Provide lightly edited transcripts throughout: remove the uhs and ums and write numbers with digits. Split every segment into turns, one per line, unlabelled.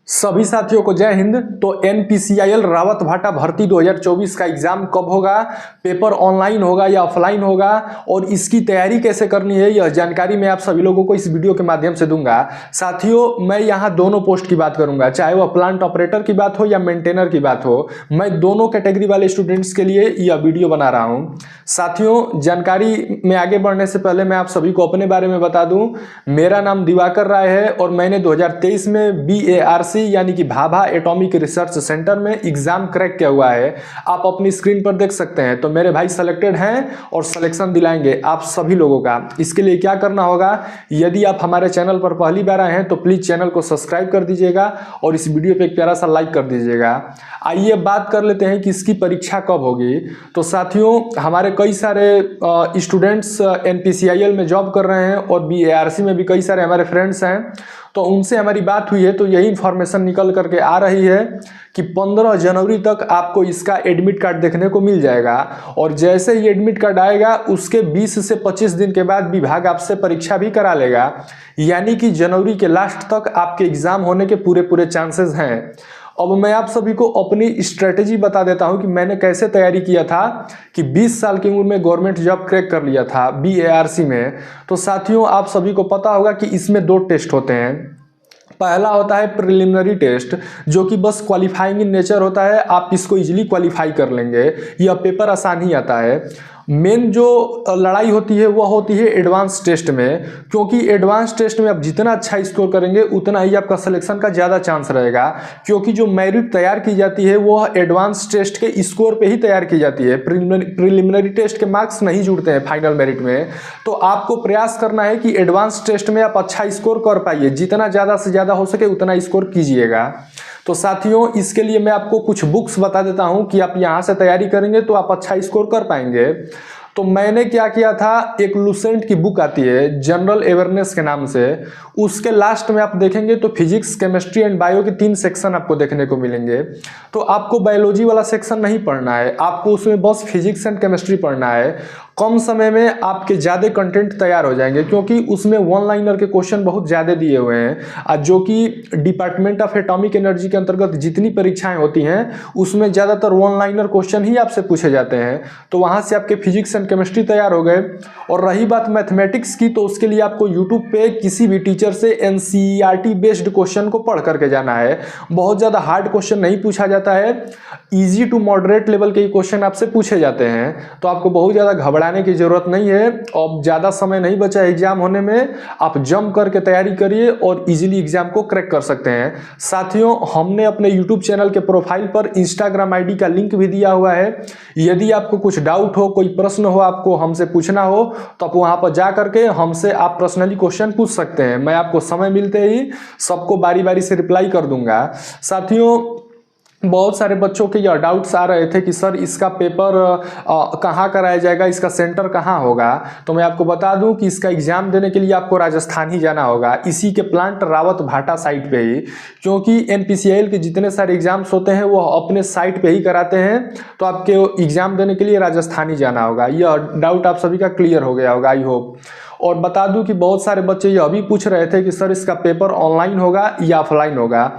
सभी साथियों को जय हिंद। तो एनपीसीआईएल रावत भाटा भर्ती 2024 का एग्जाम कब होगा, पेपर ऑनलाइन होगा या ऑफलाइन होगा और इसकी तैयारी कैसे करनी है, यह जानकारी मैं आप सभी लोगों को इस वीडियो के माध्यम से दूंगा। साथियों, मैं यहाँ दोनों पोस्ट की बात करूंगा, चाहे वह प्लांट ऑपरेटर की बात हो या मेंटेनर की बात हो। मैं दोनों कैटेगरी वाले स्टूडेंट्स के लिए यह वीडियो बना रहा हूँ। साथियों, जानकारी में आगे बढ़ने से पहले मैं आप सभी को अपने बारे में बता दूं। मेरा नाम दिवाकर राय है और मैंने 2023 में BARC यानी कि भाभा एटॉमिक रिसर्च सेंटर में एग्जाम क्रैक किया हुआ है। आप अपनी स्क्रीन पर देख सकते हैं। तो मेरे भाई सेलेक्टेड हैं और सिलेक्शन दिलाएंगे आप सभी लोगों का। इसके लिए क्या करना होगा, यदि आप हमारे चैनल पर पहली बार आए हैं तो प्लीज चैनल को सब्सक्राइब कर दीजिएगा और इस वीडियो पे एक प्यारा सा लाइक कर दीजिएगा। आइए बात कर लेते हैं कि इसकी परीक्षा कब होगी। तो साथियों, हमारे कई सारे स्टूडेंट्स एनपीसीआईएल में जॉब कर रहे हैं और BARC में भी कई सारे हमारे फ्रेंड्स हैं। तो उनसे हमारी बात हुई है तो यही इन्फॉर्मेशन निकल करके आ रही है कि 15 जनवरी तक आपको इसका एडमिट कार्ड देखने को मिल जाएगा और जैसे ही एडमिट कार्ड आएगा उसके 20 से 25 दिन के बाद विभाग आपसे परीक्षा भी करा लेगा। यानी कि जनवरी के लास्ट तक आपके एग्जाम होने के पूरे चांसेस हैं। अब मैं आप सभी को अपनी स्ट्रेटेजी बता देता हूं कि मैंने कैसे तैयारी किया था कि 20 साल की उम्र में गवर्नमेंट जॉब क्रैक कर लिया था BARC में। तो साथियों, आप सभी को पता होगा कि इसमें 2 टेस्ट होते हैं। पहला होता है प्रिलिमिनरी टेस्ट, जो कि बस क्वालिफाइंग इन नेचर होता है, आप इसको इजीली क्वालिफाई कर लेंगे, यह पेपर आसान ही आता है। मेन जो लड़ाई होती है वह होती है एडवांस टेस्ट में, क्योंकि एडवांस टेस्ट में आप जितना अच्छा स्कोर करेंगे उतना ही आपका सिलेक्शन का ज़्यादा चांस रहेगा, क्योंकि जो मेरिट तैयार की जाती है वह एडवांस टेस्ट के स्कोर पे ही तैयार की जाती है। प्रिलिमिनरी टेस्ट के मार्क्स नहीं जुड़ते हैं फाइनल मेरिट में। तो आपको प्रयास करना है कि एडवांस टेस्ट में आप अच्छा स्कोर कर पाइए, जितना ज़्यादा से ज़्यादा हो सके उतना स्कोर कीजिएगा। तो साथियों, इसके लिए मैं आपको कुछ बुक्स बता देता हूं कि आप यहां से तैयारी करेंगे तो आप अच्छा स्कोर कर पाएंगे। तो मैंने क्या किया था, एक लुसेंट की बुक आती है जनरल अवेयरनेस के नाम से, उसके लास्ट में आप देखेंगे तो फिजिक्स, केमिस्ट्री एंड बायो के 3 सेक्शन आपको देखने को मिलेंगे। तो आपको बायोलॉजी वाला सेक्शन नहीं पढ़ना है, आपको उसमें बस फिजिक्स एंड केमिस्ट्री पढ़ना है। कम समय में आपके ज़्यादा कंटेंट तैयार हो जाएंगे, क्योंकि उसमें 1 लाइनर के क्वेश्चन बहुत ज़्यादा दिए हुए हैं, जो कि डिपार्टमेंट ऑफ एटॉमिक एनर्जी के अंतर्गत जितनी परीक्षाएं होती हैं उसमें ज़्यादातर 1 लाइनर क्वेश्चन ही आपसे पूछे जाते हैं। तो वहाँ से आपके फिजिक्स एंड केमिस्ट्री तैयार हो गए। और रही बात मैथमेटिक्स की, तो उसके लिए आपको यूट्यूब पे किसी भी टीचर से NCERT बेस्ड क्वेश्चन को पढ़ करके जाना है। बहुत ज़्यादा हार्ड क्वेश्चन नहीं पूछा जाता है, ईजी टू मॉडरेट लेवल के क्वेश्चन आपसे पूछे जाते हैं। तो आपको बहुत ज़्यादा घबराने की जरूरत नहीं है। अब ज़्यादा समय नहीं बचा एग्जाम होने में, आप जम करके तैयारी करिए और इजीली एग्जाम को क्रैक कर सकते हैं। साथियों, हमने अपने यूट्यूब चैनल के प्रोफाइल पर इंस्टाग्राम ID का लिंक भी दिया हुआ है। यदि आपको कुछ डाउट हो, कोई प्रश्न हो, आपको हमसे पूछना हो, तो आप वहां पर जा करके हमसे आप पर्सनली क्वेश्चन पूछ सकते हैं। मैं आपको समय मिलते ही सबको बारी बारी से रिप्लाई कर दूंगा। साथियों, बहुत सारे बच्चों के यह डाउट्स आ रहे थे कि सर इसका पेपर कहाँ कराया जाएगा, इसका सेंटर कहाँ होगा। तो मैं आपको बता दूं कि इसका एग्जाम देने के लिए आपको राजस्थान ही जाना होगा, इसी के प्लांट रावत भाटा साइट पे ही, क्योंकि एनपीसीआईएल के जितने सारे एग्जाम्स होते हैं वो अपने साइट पे ही कराते हैं। तो आपके एग्जाम देने के लिए राजस्थान ही जाना होगा। यह डाउट आप सभी का क्लियर हो गया होगा, आई होप। और बता दूं कि बहुत सारे बच्चे यह भी पूछ रहे थे कि सर इसका पेपर ऑनलाइन होगा या ऑफलाइन होगा।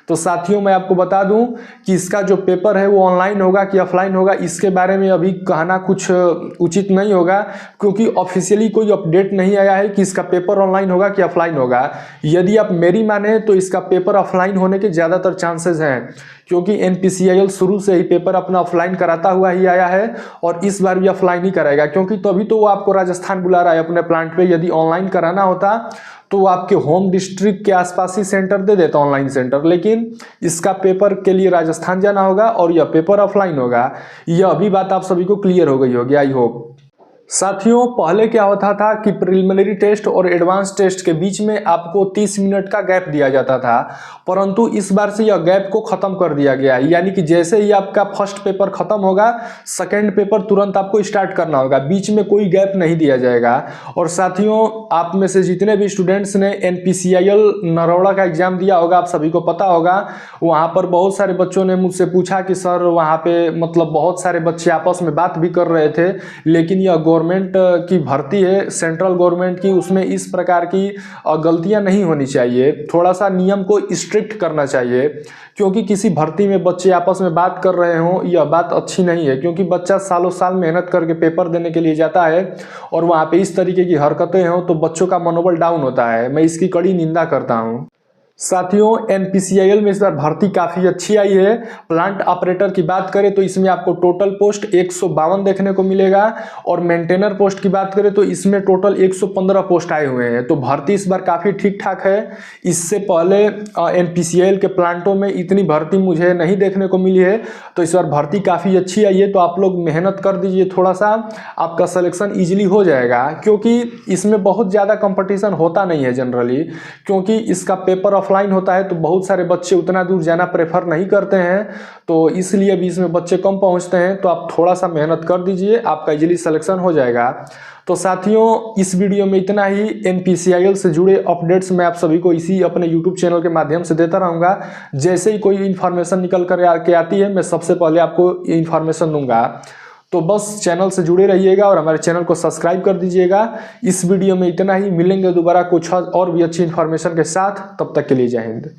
तो साथियों, मैं आपको बता दूं कि इसका जो पेपर है वो ऑनलाइन होगा कि ऑफलाइन होगा, इसके बारे में अभी कहना कुछ उचित नहीं होगा, क्योंकि ऑफिशियली कोई अपडेट नहीं आया है कि इसका पेपर ऑनलाइन होगा कि ऑफलाइन होगा। यदि आप मेरी माने तो इसका पेपर ऑफलाइन होने के ज़्यादातर चांसेस हैं, क्योंकि एनपीसीआईएल शुरू से ही पेपर अपना ऑफलाइन कराता हुआ ही आया है और इस बार भी ऑफलाइन ही कराएगा, क्योंकि तभी तो वो आपको राजस्थान बुला रहा है अपने प्लांट पे। यदि ऑनलाइन कराना होता तो वो आपके होम डिस्ट्रिक्ट के आसपास ही सेंटर दे देता, ऑनलाइन सेंटर, लेकिन इसका पेपर के लिए राजस्थान जाना होगा और यह पेपर ऑफलाइन होगा। यह भी बात आप सभी को क्लियर हो गई होगी, आई होप। साथियों, पहले क्या होता था कि प्रिलिमिनरी टेस्ट और एडवांस टेस्ट के बीच में आपको 30 मिनट का गैप दिया जाता था, परंतु इस बार से यह गैप को खत्म कर दिया गया है। यानी कि जैसे ही आपका फर्स्ट पेपर खत्म होगा, सेकंड पेपर तुरंत आपको स्टार्ट करना होगा, बीच में कोई गैप नहीं दिया जाएगा। और साथियों, आप में से जितने भी स्टूडेंट्स ने एनपीसीआईएल नरोड़ा का एग्जाम दिया होगा, आप सभी को पता होगा, वहाँ पर बहुत सारे बच्चों ने मुझसे पूछा कि सर वहाँ पे मतलब बहुत सारे बच्चे आपस में बात भी कर रहे थे, लेकिन यह गवर्नमेंट की भर्ती है सेंट्रल गवर्नमेंट की, उसमें इस प्रकार की गलतियां नहीं होनी चाहिए। थोड़ा सा नियम को स्ट्रिक्ट करना चाहिए, क्योंकि किसी भर्ती में बच्चे आपस में बात कर रहे हों, यह बात अच्छी नहीं है। क्योंकि बच्चा सालों साल मेहनत करके पेपर देने के लिए जाता है और वहाँ पे इस तरीके की हरकतें हों तो बच्चों का मनोबल डाउन होता है। मैं इसकी कड़ी निंदा करता हूँ। साथियों, एनपीसीआईएल में इस बार भर्ती काफ़ी अच्छी आई है। प्लांट ऑपरेटर की बात करें तो इसमें आपको टोटल पोस्ट 152 देखने को मिलेगा, और मेंटेनर पोस्ट की बात करें तो इसमें टोटल 115 पोस्ट आए हुए हैं। तो भर्ती इस बार काफ़ी ठीक ठाक है। इससे पहले एनपीसीआईएल के प्लांटों में इतनी भर्ती मुझे नहीं देखने को मिली है, तो इस बार भर्ती काफ़ी अच्छी आई है। तो आप लोग मेहनत कर दीजिए, थोड़ा सा आपका सिलेक्शन ईजिली हो जाएगा, क्योंकि इसमें बहुत ज़्यादा कंपटीशन होता नहीं है जनरली। क्योंकि इसका पेपर ऑफलाइन होता है तो बहुत सारे बच्चे उतना दूर जाना प्रेफर नहीं करते हैं, तो इसलिए भी इसमें बच्चे कम पहुंचते हैं। तो आप थोड़ा सा मेहनत कर दीजिए, आपका इजीली सिलेक्शन हो जाएगा। तो साथियों, इस वीडियो में इतना ही। एनपीसीआईएल से जुड़े अपडेट्स मैं आप सभी को इसी अपने यूट्यूब चैनल के माध्यम से देता रहूँगा। जैसे ही कोई इन्फॉर्मेशन निकल कर आती है, मैं सबसे पहले आपको इन्फॉर्मेशन दूंगा। तो बस चैनल से जुड़े रहिएगा और हमारे चैनल को सब्सक्राइब कर दीजिएगा। इस वीडियो में इतना ही। मिलेंगे दोबारा कुछ और भी अच्छी इन्फॉर्मेशन के साथ। तब तक के लिए जय हिंद।